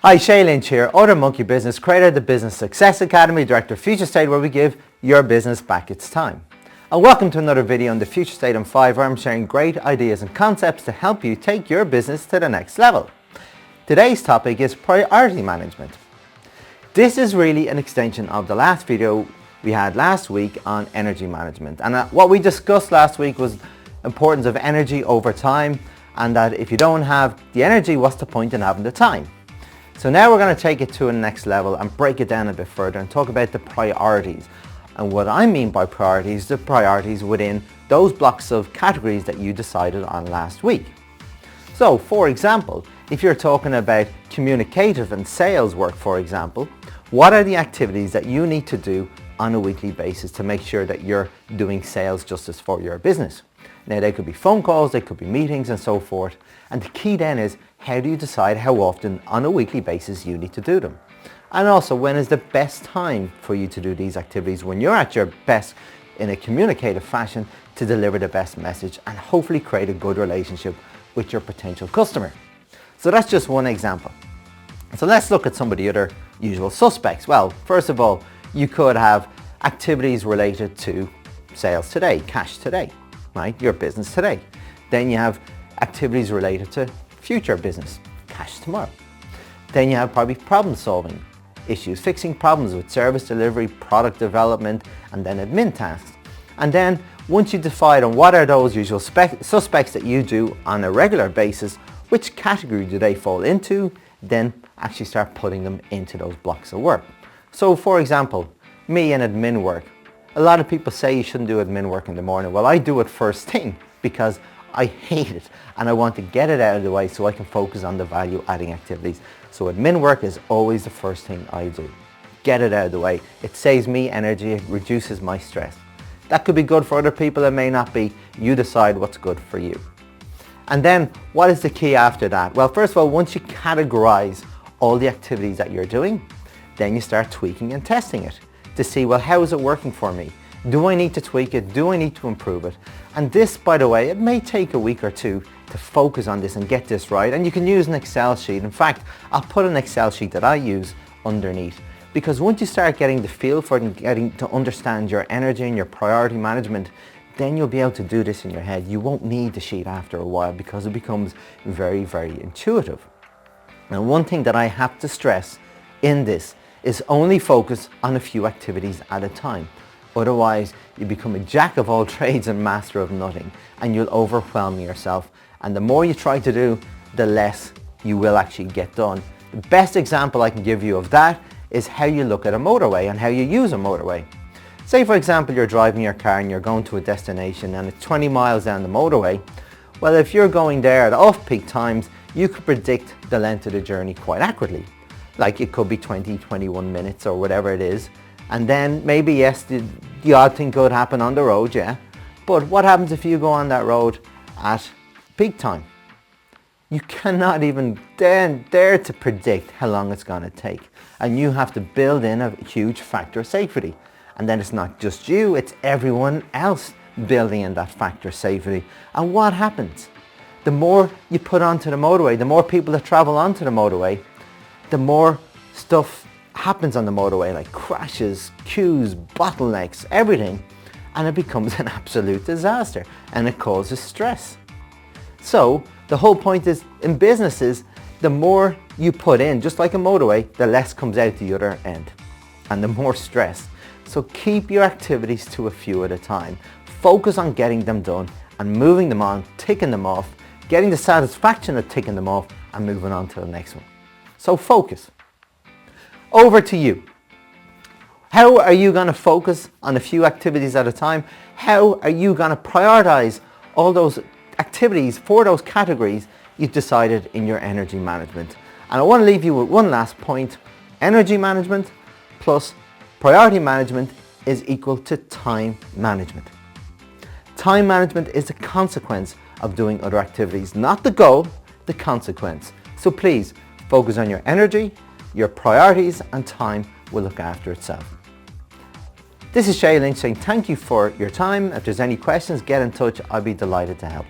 Hi, Shay Lynch here, owner of Mngt Business, creator of the Business Success Academy, director of Future State, where we give your business back its time. And welcome to another video on the Future State on 5, where I'm sharing great ideas and concepts to help you take your business to the next level. Today's topic is priority management. This is really an extension of the last video we had last week on energy management. And what we discussed last week was importance of energy over time, and that if you don't have the energy, what's the point in having the time? So now we're going to take it to a next level and break it down a bit further and talk about the priorities. And what I mean by priorities, the priorities within those blocks of categories that you decided on last week. So for example, if you're talking about communicative and sales work, for example, what are the activities that you need to do on a weekly basis to make sure that you're doing sales justice for your business? Now they could be phone calls, they could be meetings and so forth. And the key then is, how do you decide how often on a weekly basis you need to do them? And also, when is the best time for you to do these activities when you're at your best in a communicative fashion to deliver the best message and hopefully create a good relationship with your potential customer? So that's just one example. So let's look at some of the other usual suspects. Well, first of all, you could have activities related to sales today, cash today, right? Your business today. Then you have activities related to future business, cash tomorrow. Then you have probably problem solving issues, fixing problems with service delivery, product development, and then admin tasks. And then once you decide on what are those usual suspects that you do on a regular basis, which category do they fall into, then actually start putting them into those blocks of work. So for example, me and admin work. A lot of people say you shouldn't do admin work in the morning. Well, I do it first thing because I hate it and I want to get it out of the way so I can focus on the value adding activities. So admin work is always the first thing I do. Get it out of the way. It saves me energy, it reduces my stress. That could be good for other people, it may not be. You decide what's good for you. And then what is the key after that? Well, first of all, once you categorize all the activities that you're doing, then you start tweaking and testing it to see, well, how is it working for me? Do I need to tweak it? Do I need to improve it? And this, by the way, it may take a week or two to focus on this and get this right. And you can use an Excel sheet. In fact, I'll put an Excel sheet that I use underneath, because once you start getting the feel for it and getting to understand your energy and your priority management, then you'll be able to do this in your head. You won't need the sheet after a while because it becomes very, very intuitive. Now, one thing that I have to stress in this is only focus on a few activities at a time. Otherwise, you become a jack of all trades and master of nothing, and you'll overwhelm yourself. And the more you try to do, the less you will actually get done. The best example I can give you of that is how you look at a motorway and how you use a motorway. Say for example, you're driving your car and you're going to a destination and it's 20 miles down the motorway. Well, if you're going there at off-peak times, you could predict the length of the journey quite accurately. Like it could be 20, 21 minutes or whatever it is. And then maybe, yes, the odd thing could happen on the road, yeah. But what happens if you go on that road at peak time? You cannot even dare to predict how long it's going to take. And you have to build in a huge factor of safety. And then it's not just you, it's everyone else building in that factor of safety. And what happens? The more you put onto the motorway, the more people that travel onto the motorway, the more stuff happens on the motorway, like crashes, queues, bottlenecks, everything, and it becomes an absolute disaster and it causes stress. So the whole point is, in businesses, the more you put in, just like a motorway, the less comes out the other end and the more stress. So keep your activities to a few at a time. Focus on getting them done and moving them on, ticking them off, getting the satisfaction of ticking them off and moving on to the next one. So focus. Over to you. How are you going to focus on a few activities at a time? How are you going to prioritize all those activities for those categories you've decided in your energy management? And I want to leave you with one last point. Energy management plus priority management is equal to time management. Time management is the consequence of doing other activities, not the goal, the consequence. So please focus on your energy, your priorities, and time will look after itself. This is Shay Lynch saying thank you for your time. If there's any questions, get in touch. I'll be delighted to help.